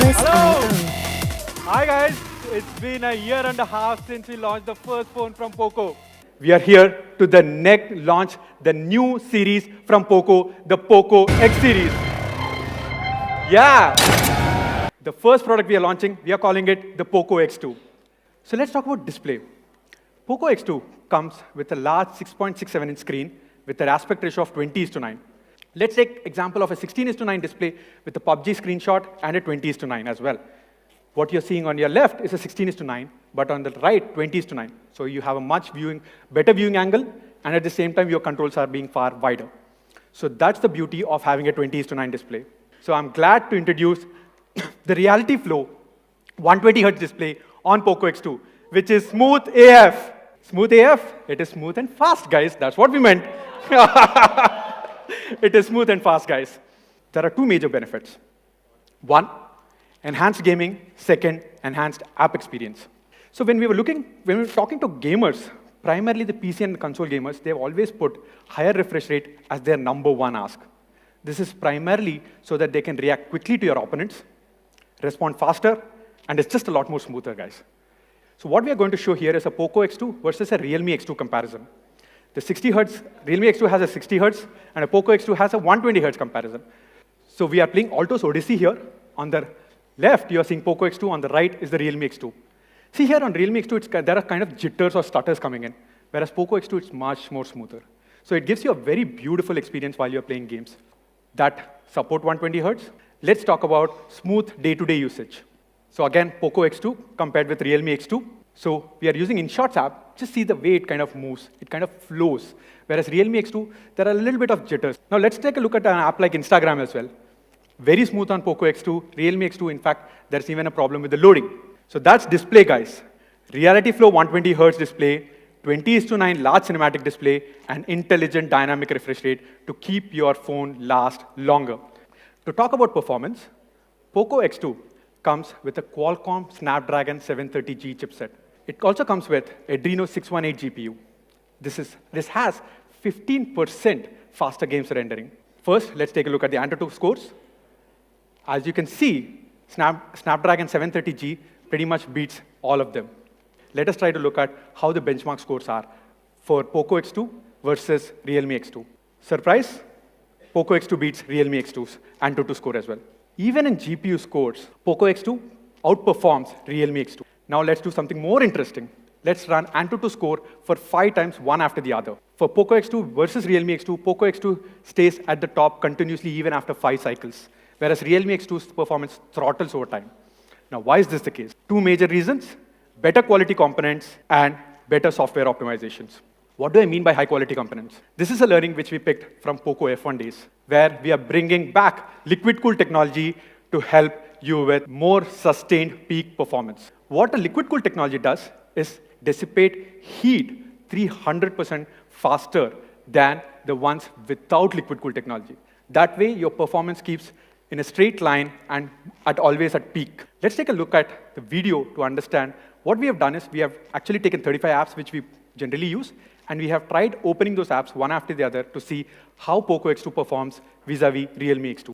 Hello! Hello! Hi guys, it's been a year and a half since we launched the first phone from POCO. We are here to launch the new series from POCO, the POCO X series. Yeah! The first product we are launching, we are calling it the POCO X2. So let's talk about display. POCO X2 comes with a large 6.67-inch screen with an aspect ratio of 20:9. Let's take example of a 16:9 display with a PUBG screenshot and a 20:9 as well. What you're seeing on your left is a 16:9, but on the right, 20:9. So you have a better viewing angle, and at the same time, your controls are being far wider. So that's the beauty of having a 20:9 display. So I'm glad to introduce the Reality Flow 120Hz display on POCO X2, which is smooth AF. Smooth AF? It is smooth and fast, guys. That's what we meant. It is smooth and fast, guys. There are two major benefits. One, enhanced gaming. Second, enhanced app experience. So when we were talking to gamers, primarily the PC and console gamers, they've always put higher refresh rate as their #1 ask. This is primarily so that they can react quickly to your opponents, respond faster, and it's just a lot more smoother, guys. So what we are going to show here is a POCO X2 versus a Realme X2 comparison. The 60 Hz, Realme X2 has a 60 Hz, and a POCO X2 has a 120 Hz comparison. So we are playing Alto's Odyssey here. On the left, you are seeing POCO X2. On the right is the Realme X2. See here on Realme X2, there are kind of jitters or stutters coming in, whereas POCO X2 is much more smoother. So it gives you a very beautiful experience while you're playing games that support 120 Hz. Let's talk about smooth day-to-day usage. So again, POCO X2 compared with Realme X2. So we are using InShots app. Just see the way it kind of moves. It kind of flows. Whereas Realme X2, there are a little bit of jitters. Now let's take a look at an app like Instagram as well. Very smooth on POCO X2. Realme X2, in fact, there's even a problem with the loading. So that's display, guys. Reality Flow 120 Hz display, 20:9 large cinematic display, and intelligent dynamic refresh rate to keep your phone last longer. To talk about performance, POCO X2 comes with a Qualcomm Snapdragon 730G chipset. It also comes with Adreno 618 GPU. This has 15% faster games rendering. First, let's take a look at the AnTuTu scores. As you can see, Snapdragon 730G pretty much beats all of them. Let us try to look at how the benchmark scores are for POCO X2 versus Realme X2. Surprise, POCO X2 beats Realme X2's AnTuTu score as well. Even in GPU scores, POCO X2 outperforms Realme X2. Now let's do something more interesting. Let's run AnTuTu score for 5 times, one after the other. For POCO X2 versus Realme X2, POCO X2 stays at the top continuously even after 5 cycles, whereas Realme X2's performance throttles over time. Now, why is this the case? 2 major reasons: better quality components and better software optimizations. What do I mean by high-quality components? This is a learning which we picked from POCO F1 days, where we are bringing back liquid-cooled technology to help you with more sustained peak performance. What a liquid-cooled technology does is dissipate heat 300% faster than the ones without liquid-cooled technology. That way, your performance keeps in a straight line and always at peak. Let's take a look at the video to understand. What we have done is we have actually taken 35 apps which we generally use, and we have tried opening those apps one after the other to see how POCO X2 performs vis-a-vis Realme X2.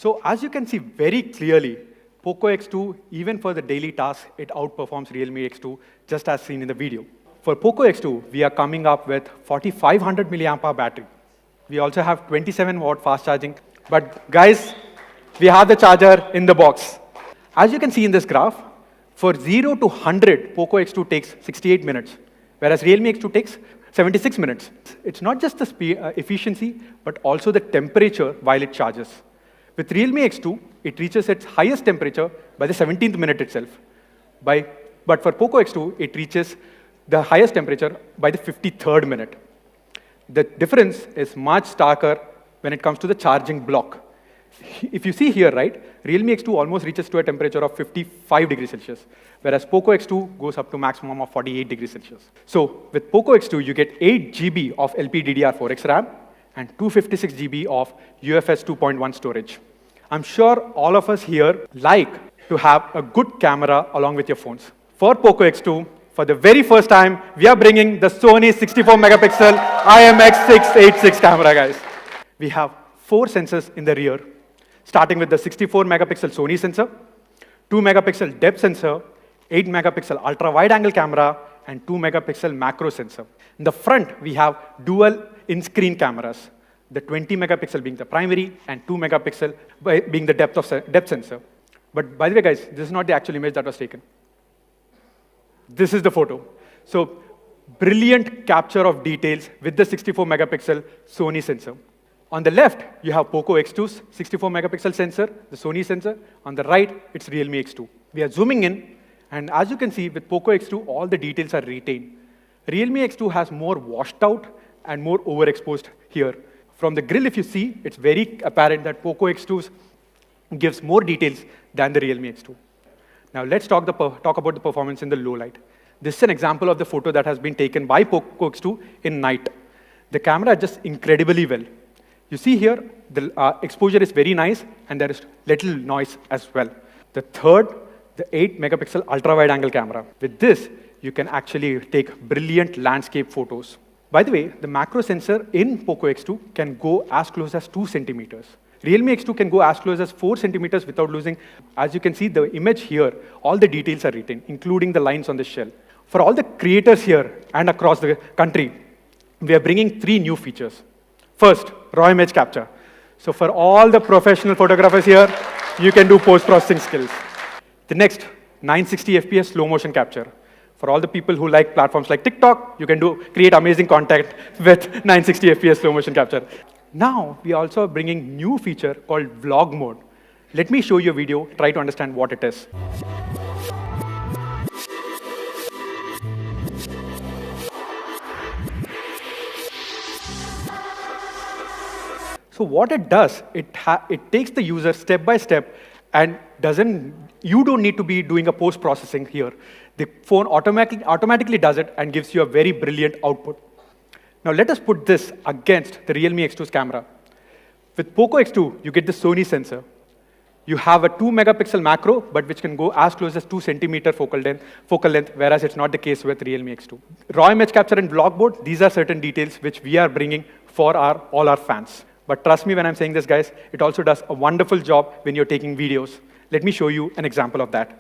So as you can see very clearly, POCO X2, even for the daily tasks, it outperforms Realme X2, just as seen in the video. For POCO X2, we are coming up with 4500 mAh battery. We also have 27-watt fast charging. But guys, we have the charger in the box. As you can see in this graph, for 0 to 100, POCO X2 takes 68 minutes, whereas Realme X2 takes 76 minutes. It's not just the efficiency, but also the temperature while it charges. With Realme X2, it reaches its highest temperature by the 17th minute itself. But for POCO X2, it reaches the highest temperature by the 53rd minute. The difference is much starker when it comes to the charging block. If you see here, right, Realme X2 almost reaches to a temperature of 55 degrees Celsius, whereas POCO X2 goes up to maximum of 48 degrees Celsius. So with POCO X2, you get 8 GB of LPDDR4X RAM and 256 GB of UFS 2.1 storage. I'm sure all of us here like to have a good camera along with your phones. For POCO X2, for the very first time, we are bringing the Sony 64 megapixel IMX686 camera, guys. We have 4 sensors in the rear, starting with the 64 megapixel Sony sensor, 2 megapixel depth sensor, 8 megapixel ultra wide angle camera, and 2 megapixel macro sensor. In the front, we have dual in-screen cameras, the 20 megapixel being the primary and 2 megapixel being the depth sensor. But by the way, guys, this is not the actual image that was taken. This is the photo. So brilliant capture of details with the 64 megapixel Sony sensor. On the left, you have POCO X2's 64 megapixel sensor, the Sony sensor. On the right, it's Realme X2. We are zooming in, and as you can see, with POCO X2, all the details are retained. Realme X2 has more washed out and more overexposed here. From the grill, if you see, it's very apparent that POCO X2 gives more details than the Realme X2. Now let's talk about the performance in the low light. This is an example of the photo that has been taken by POCO X2 in night. The camera adjusts incredibly well. You see here, the exposure is very nice, and there is little noise as well. The third, the 8 megapixel ultra wide angle camera. With this, you can actually take brilliant landscape photos. By the way, the macro sensor in POCO X2 can go as close as 2 centimeters. Realme X2 can go as close as 4 centimeters without losing. As you can see, the image here, all the details are retained, including the lines on the shell. For all the creators here and across the country, we are bringing 3 new features. First, raw image capture. So for all the professional photographers here, you can do post-processing skills. The next, 960 FPS slow motion capture. For all the people who like platforms like TikTok, you can create amazing content with 960 FPS slow motion capture. Now, we are also bringing new feature called vlog mode. Let me show you a video, try to understand what it is. So what it does, it takes the user step by step and you don't need to be doing a post-processing here. The phone automatically does it and gives you a very brilliant output. Now let us put this against the Realme X2's camera. With POCO X2, you get the Sony sensor. You have a 2 megapixel macro, but which can go as close as 2 centimeter focal length, whereas it's not the case with Realme X2. Raw image capture and vlog mode, these are certain details which we are bringing for all our fans. But trust me when I'm saying this, guys, it also does a wonderful job when you're taking videos. Let me show you an example of that.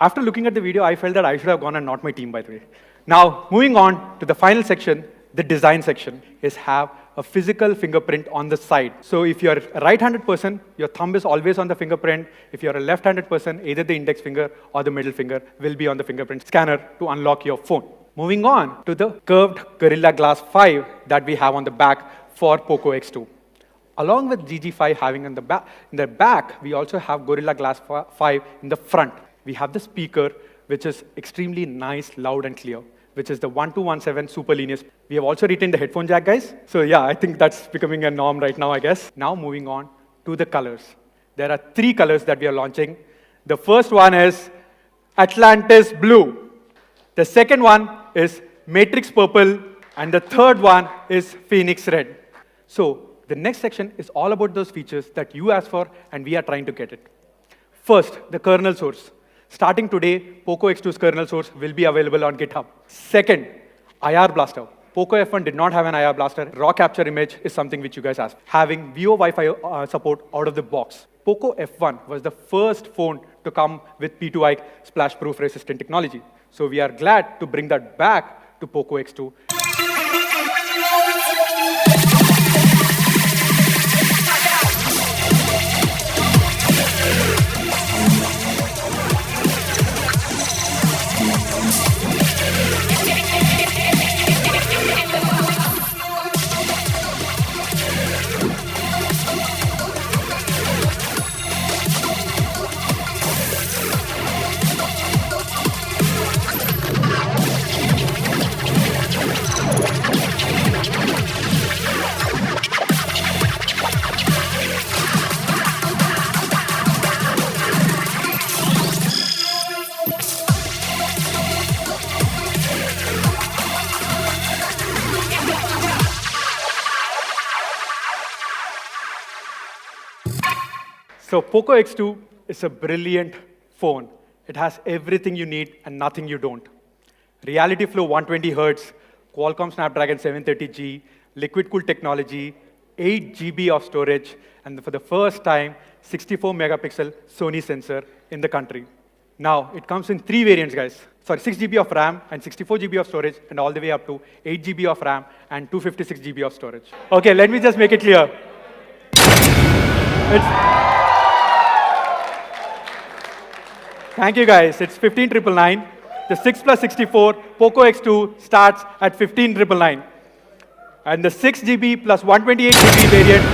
After looking at the video, I felt that I should have gone and not my team, by the way. Now, moving on to the final section, the design section, is have a physical fingerprint on the side. So if you're a right-handed person, your thumb is always on the fingerprint. If you're a left-handed person, either the index finger or the middle finger will be on the fingerprint scanner to unlock your phone. Moving on to the curved Gorilla Glass 5 that we have on the back for POCO X2. Along with GG5 having in the back, we also have Gorilla Glass 5 in the front. We have the speaker, which is extremely nice, loud, and clear, which is the 1217 super linear. We have also retained the headphone jack, guys. So yeah, I think that's becoming a norm right now, I guess. Now moving on to the colors. There are 3 colors that we are launching. The first one is Atlantis Blue. The second one is Matrix Purple. And the third one is Phoenix Red. So the next section is all about those features that you asked for, and we are trying to get it. First, the kernel source. Starting today, POCO X2's kernel source will be available on GitHub. Second, IR Blaster. POCO F1 did not have an IR Blaster. Raw capture image is something which you guys asked. Having VO Wi-Fi support out of the box. POCO F1 was the first phone to come with P2I splash-proof resistant technology. So we are glad to bring that back to POCO X2. So POCO X2 is a brilliant phone. It has everything you need and nothing you don't. Reality flow 120 Hertz, Qualcomm Snapdragon 730G, liquid cooled technology, 8 GB of storage, and for the first time, 64 megapixel Sony sensor in the country. Now, it comes in 3 variants, guys. Sorry, 6 GB of RAM and 64 GB of storage, and all the way up to 8 GB of RAM and 256 GB of storage. Okay, let me just make it clear. Thank you, guys. It's 15,999. The 6 plus 64 POCO X2 starts at 15,999. And the 6 GB plus 128 GB variant,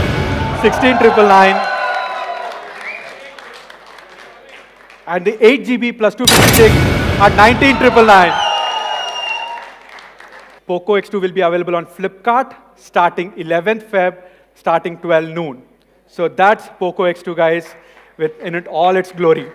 16,999. And the 8 GB plus 256 at 19,999. POCO X2 will be available on Flipkart starting 11th Feb, starting 12 noon. So that's POCO X2, guys, in all its glory.